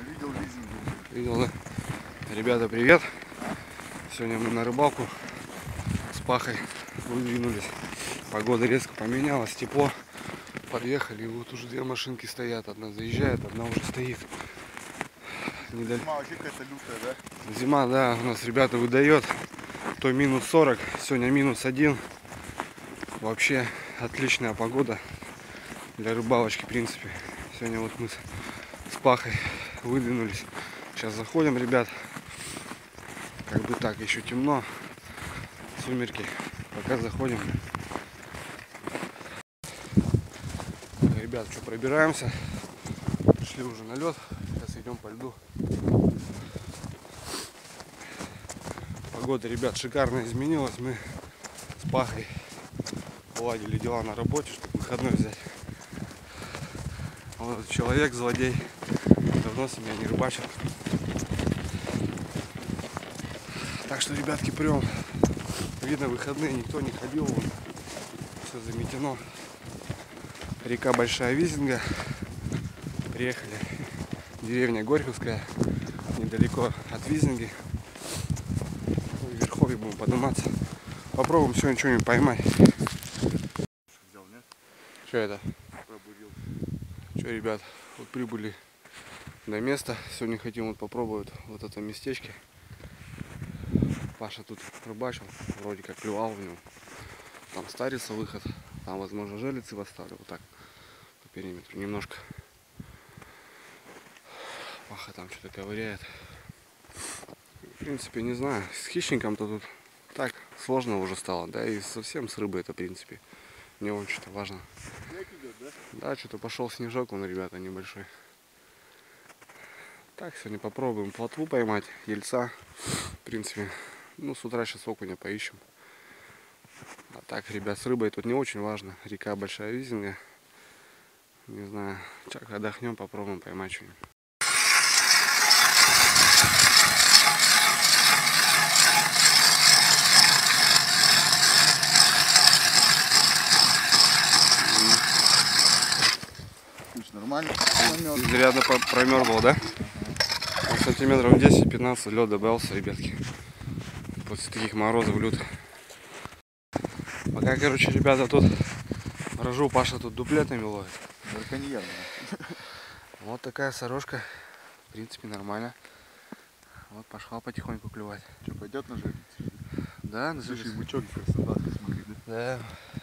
Видел лизинг. Видел, да? Ребята, привет! Сегодня мы на рыбалку с Пахой выдвинулись. Погода резко поменялась, тепло. Подъехали, и вот уже две машинки стоят. Одна заезжает, одна уже стоит. Зима вообще какая-то лютая, да? Зима, да, у нас ребята выдает. То минус 40, сегодня минус 1. Вообще отличная погода для рыбалочки, в принципе. Сегодня вот мы с Пахой выдвинулись. Сейчас заходим, ребят. Как бы так, еще темно. Сумерки. Пока заходим. Ребят, что, пробираемся. Пришли уже на лед. Сейчас идем по льду. Погода, ребят, шикарно изменилась. Мы с Пахой уладили дела на работе, чтобы выходной взять. Вот этот человек, злодей, давно с меня не рыбачил. Так что, ребятки, прям видно, выходные никто не ходил. Все заметено. Река Большая Визинга. Приехали. Деревня Горьковская. Недалеко от Визинги. В Верховье будем подниматься. Попробуем сегодня что-нибудь поймать. Что это? Что, ребят, вот прибыли до места. Сегодня хотим вот попробовать вот это местечко. Паша тут рыбачил, вроде как клювал в него. Там старится выход, там, возможно, желицы поставлю. Вот так по периметру немножко. Паха там что-то ковыряет. В принципе, не знаю, с хищником-то тут так сложно уже стало, да, и совсем с рыбой это, в принципе, не очень что-то важно. Идет, да? Да, что-то пошел снежок, он, ребята, небольшой. Так, сегодня попробуем плотву поймать, ельца. В принципе, ну, с утра сейчас окуня поищем. А так, ребят, с рыбой тут не очень важно. Река Большая Визинга. Не знаю, сейчас отдохнем, попробуем поймать что-нибудь. Нормально. Изрядно промерзло, да? Сантиметров 10-15 лед добавился, ребятки. После таких морозов лютых. Пока, короче, ребята тут рожу, Паша тут дуплетами ловит. Браконьер. Вот такая сорожка. В принципе, нормально. Вот пошла потихоньку клевать. Что, пойдет на жерлиц? Да, на Слушай, жерлиц. бычок красота, смотри, да? Да.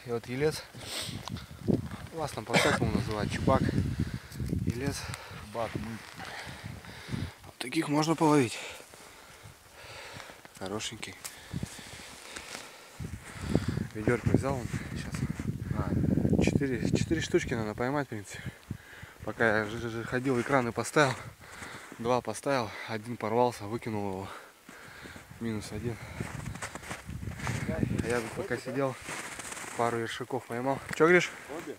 И вот елец. У вас там по-всякому называют. Чубак. Елец. Бак, мы. Вот таких можно половить. Хорошенький. Ведерко взял он сейчас. 4 штучки надо поймать, в принципе. Пока я ходил, экраны поставил. 2 поставил, 1 порвался, выкинул его. Минус 1. А я тут пока сидел, пару ершиков поймал. Че, говоришь? Обе?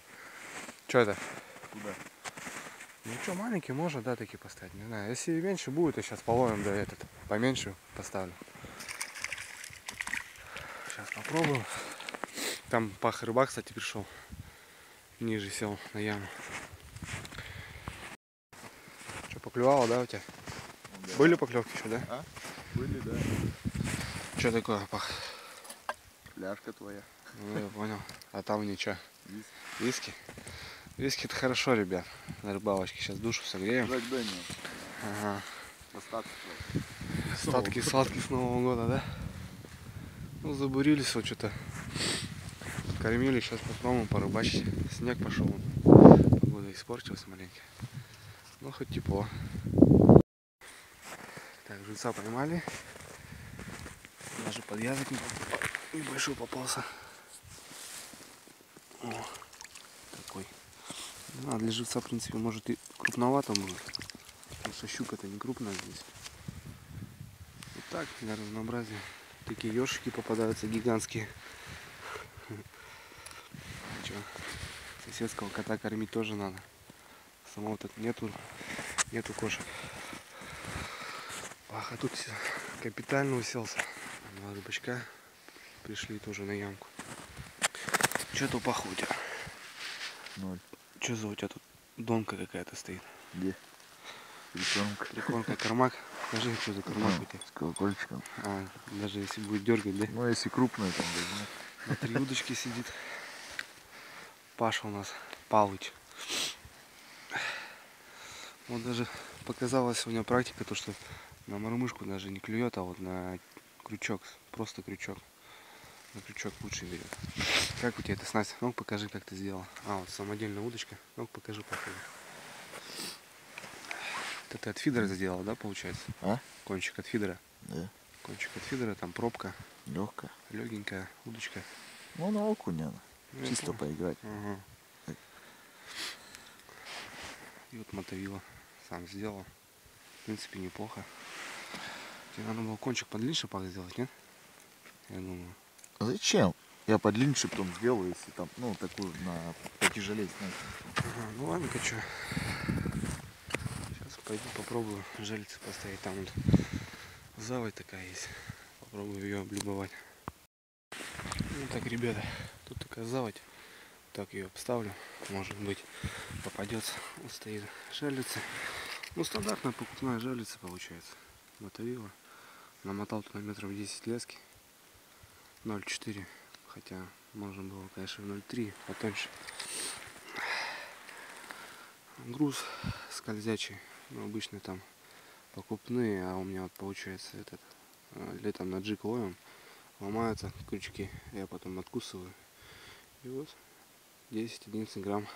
Че это? Куда? Ну что, маленький можно, да, такие поставить, не знаю. Если меньше будет, я сейчас половим, да, этот поменьше поставлю. Сейчас попробую. Там Паха рыбак, кстати, пришел. Ниже сел на яму. Что, поклевало, да, у тебя? Да. Были поклевки еще, да? А? Были, да. Что такое, Пах? Пляшка твоя. Ну, я понял. А там ничего. Виски. Виски? Виски это хорошо, ребят. На рыбалочке сейчас душу согреем. Джек Дэниел. Ага. Остатки Остатки сладких с Нового года, да? Ну, забурились вот что-то. Кормили, сейчас попробуем порыбачить. Снег пошел. Погода испортилась маленько. Ну, хоть тепло. Так, жильца поймали. Даже под язык небольшой попался. О, такой. Ну, а для живца, в принципе, может и крупновато может. Потому что щука-то не крупная здесь. Вот так, для разнообразия. Такие ёршики попадаются гигантские. Че, соседского кота кормить тоже надо. Самого тут нету кошек. Ах, а тут капитально уселся. 2 рыбачка пришли тоже на ямку. Что-то Паха у тебя? 0. Что за у тебя тут донка какая-то стоит? Где? Прикормка. Прикормка, кормак. Покажи, что за кормак у тебя. С колокольчиком. А, даже если будет дергать, да? Ну, если крупная, там возьму. На 3 удочки сидит. Паша у нас, Палыч. Вот даже показалась сегодня практика, то что на мормышку даже не клюет, а вот на крючок, просто крючок. На крючок лучше берет. Как у тебя эта снасть? Ну покажи, как ты сделал. А, вот самодельная удочка. Ну покажи, покажи. Это ты от фидера сделал, да, получается? А? Кончик от фидера. Да. Кончик от фидера, там пробка. Легкая. Легенькая удочка. Ну, на окуня. Ну, Чисто поиграть. Ага. И вот мотовила сам сделал. В принципе, неплохо. Тебе надо было кончик подлиннее шипах сделать, нет? Я думаю. А зачем? Я подлиннее потом сделаю, если там, ну, такую на потяжелее снять. Ага, ну ладно-ка что. Сейчас пойду попробую жерлицы поставить. Там вот заводь такая есть. Попробую ее облюбовать. Ну так, ребята, тут такая заводь. Так ее обставлю. Может быть попадется. Вот стоит жерлица. Ну стандартная покупная жерлица получается. Мотовила. Намотал туда метров 10 лески. 0,4. Хотя можно было, конечно, 0,3 потоньше. Груз скользячий. Ну, обычно там покупные, а у меня вот получается этот летом на джиг ловим, ломаются крючки, я потом откусываю. И вот 10-11 грамм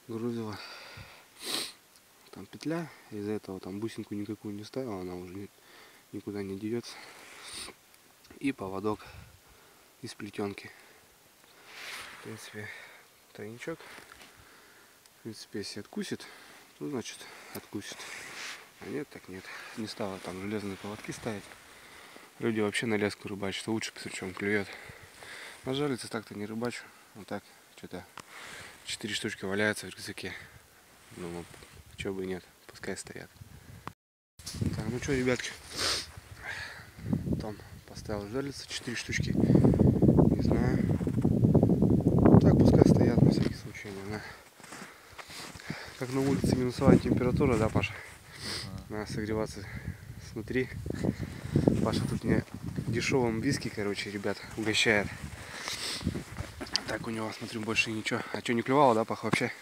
грузила. Там петля, из-за этого там бусинку никакую не ставил, она уже никуда не деется. И поводок из плетенки. В принципе, тройничок. В принципе, если откусит, то значит откусит. А нет, так нет. Не стала там железные поводки ставить. Люди вообще на леску рыбачат, лучше причем клюет. На жерлице так-то не рыбачу. Вот так, что-то 4 штучки валяются в рюкзаке. Ну, чего бы и нет, пускай стоят. Так, ну что, ребятки, там поставил жерлицы 4 штучки. Не знаю. Ну, так пускай стоят на всякий случай, не знаю. Как на улице минусовая температура, да, Паша? Надо согреваться снутри. Паша тут мне дешевым виски, короче, ребят, угощает. Так у него, смотрю, больше ничего. А что, не клевало, да, Пах, вообще?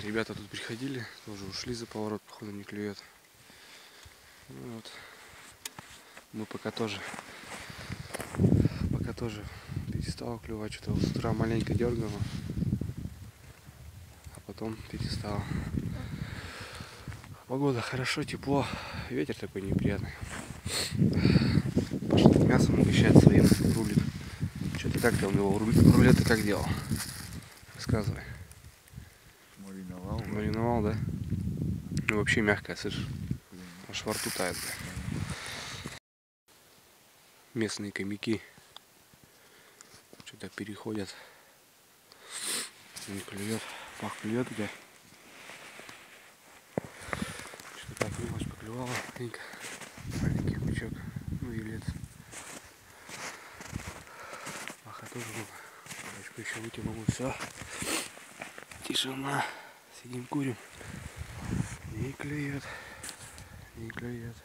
Ребята тут приходили, тоже ушли за поворот, походу не клюет. Ну, вот. Мы пока тоже перестало клювать. Что-то вот с утра маленько дергало. А потом перестало. Погода хорошо, тепло. Ветер такой неприятный. Паша мясом угощает своим, рулит. Что-то как там его рулеты как делал? Рассказывай. Мариновал. Мариновал, да? Ну вообще мягкая, слышишь? Аж во рту тает, да. Местные хомяки что-то переходят. Не клюет. Пах, клюет у тебя? Что-то так мелочь поклевала. Маленький крючок. Ну и лет. Паха тоже был. Ручку еще вытянул. Все. Тишина. Сидим, курим. Не клюет. Не клюет.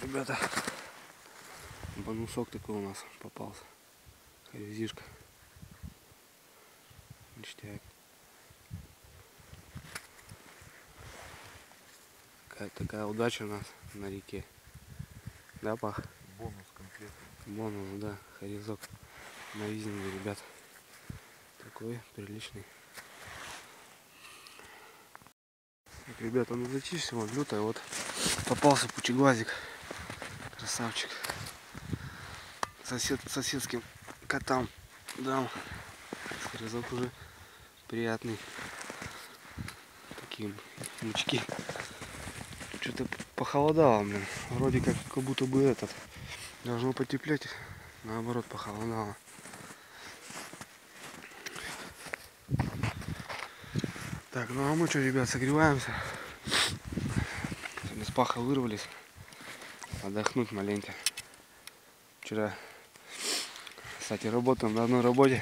Ребята, бонусок такой у нас попался. Резишка. Ништяк. Такая удача у нас на реке. Да, Пах? Бонус конкретно. Бонус, да. Хорезок на визинге, ребят. Такой приличный. Так, ребята, ну затишьте, вот лютая, вот попался пучеглазик. Красавчик. Соседским котам дам. Хорезок уже приятный. Такие мучки. Что-то похолодало, блин. Вроде как будто бы этот должно потеплеть. Наоборот, похолодало. Так, ну а мы что, ребят, согреваемся. Сегодня с Паха вырвались. Отдохнуть маленько. Вчера, кстати, работаем на одной работе.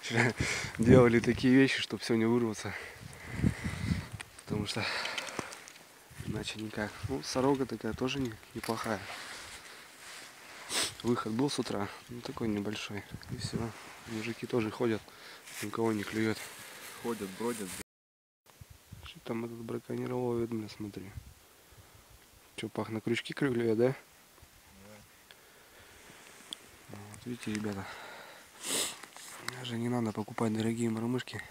Вчера делали такие вещи, чтобы сегодня вырваться. потому что иначе никак. Ну, сорога такая тоже неплохая. Выход был с утра, ну такой небольшой. И все. Мужики тоже ходят, никого не клюет. Ходят, бродят. Что там этот браконьер ловит, бля, смотри. Что, пах на крючки клюет, да? Вот видите, ребята, даже не надо покупать дорогие мормышки.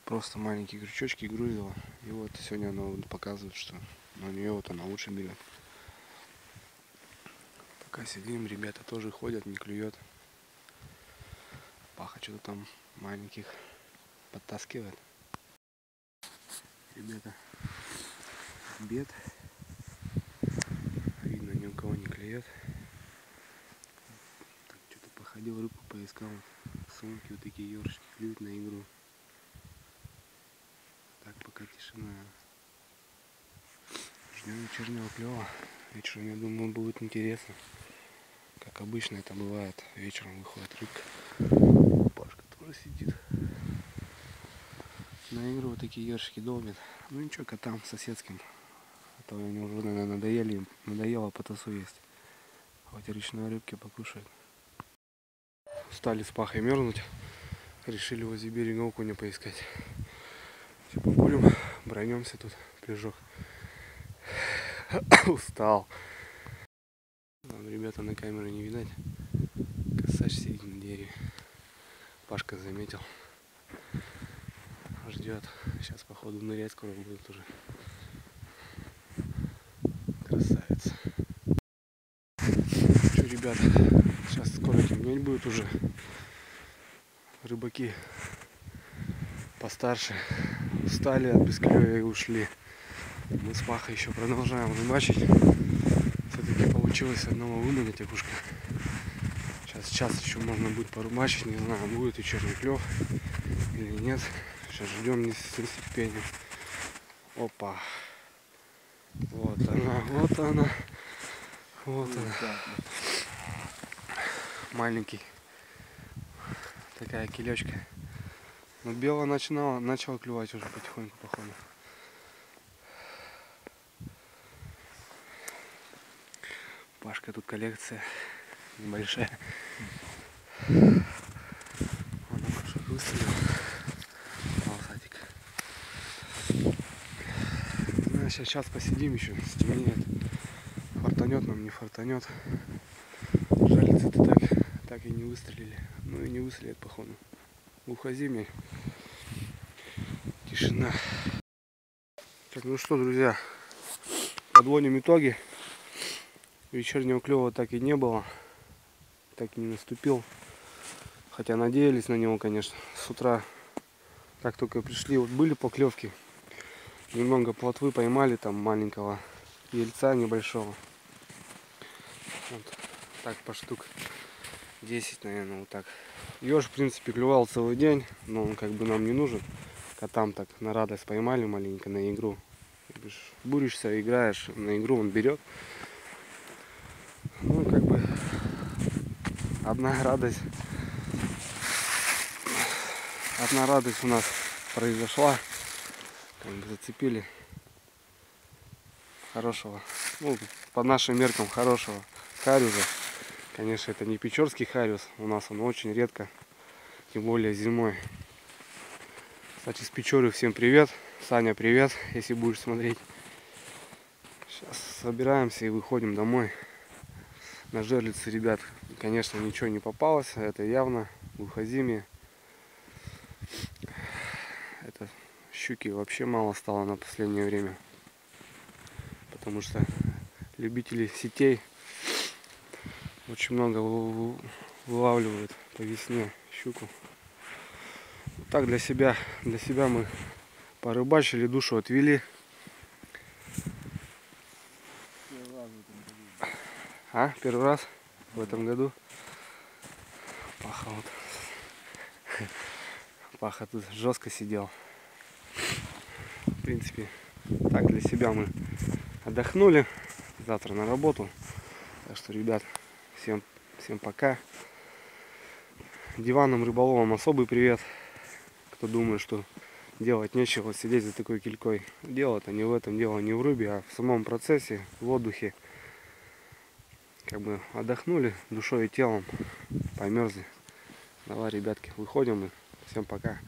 Просто маленькие крючочки, грузила. И вот сегодня она показывает, что на нее вот она лучше берет. Пока сидим, ребята тоже ходят, не клюет. Паха что-то там маленьких подтаскивает. Ребята, обед. Видно, ни у кого не клюет. Так, что-то походил, рыбку поискал. Сумки вот такие ёршики клюют на игру. Так, пока тишина. Ждем вечернего клёва. Вечером, я думаю, будет интересно. Как обычно это бывает. Вечером выходит рыбка. Пашка тоже сидит. На игру вот такие ёршики долбят. Ну ничего, котам соседским. А то они уже, наверное, надоели. Надоело потасу есть. Хоть речной рыбки покушают. Устали с Пахой мерзнуть. Решили возле берега окуня поискать. Все, покурим, бронемся тут, пляжок. Устал. Там, ребята, на камеру не видать. Косач сидит на дереве. Пашка заметил. Ждет. Сейчас, походу, нырять скоро будет уже. Красавец. Что, ребят, сейчас скоро темнеть будет уже. Рыбаки постарше устали от бесклёвия и ушли. Мы с Пахой еще продолжаем рыбачить. Все-таки получилось одного выманить окушка. Сейчас час еще можно будет порыбачить. Не знаю, будет вечерний клев или нет. Сейчас ждем не с нетерпением. Опа. Вот она, вот она. Вот она. Маленький. Такая килечка. Но белая начала клювать уже потихоньку, походу. Пашка, тут коллекция небольшая. Он окушек выстрелил. Полосатик. Ну, сейчас посидим еще, стемнеет. Фартанет нам, не фартанет. Жальцы-то так и не выстрелили. Ну и не выстрелят, походу. Глухозимье. Тишина. Так, ну что, друзья, подводим итоги. Вечернего клёва так и не было. Так и не наступил. Хотя надеялись на него, конечно. С утра, как только пришли, вот были поклевки. Немного плотвы поймали, там маленького ельца небольшого. Вот так по штук 10, наверное, вот так. Ёж, в принципе, клювал целый день, но он как бы нам не нужен. Котам так на радость поймали маленько на игру. Буришься, играешь, на игру он берет. Ну, как бы одна радость у нас произошла. Как бы зацепили хорошего, ну, по нашим меркам хорошего хариуса. Конечно, это не печорский хариус, у нас он очень редко, тем более зимой. Кстати, с Печоры всем привет. Саня, привет, если будешь смотреть. Сейчас собираемся и выходим домой. На жерлице, ребят, конечно, ничего не попалось. Это явно глухозимье. Это щуки вообще мало стало на последнее время. Потому что любители сетей очень много вылавливают по весне щуку. Так для себя мы порыбачили, душу отвели. Первый раз в этом году. Паха вот. Паха тут жестко сидел. В принципе, так для себя мы отдохнули. Завтра на работу. Так что, ребят, всем пока. Диванным рыболовам особый привет. Кто думает, что делать нечего, сидеть за такой килькой. Дело-то не в этом, дело не в рыбе, а в самом процессе, в отдыхе. Как бы отдохнули душой и телом, померзли. Давай, ребятки, выходим и всем пока.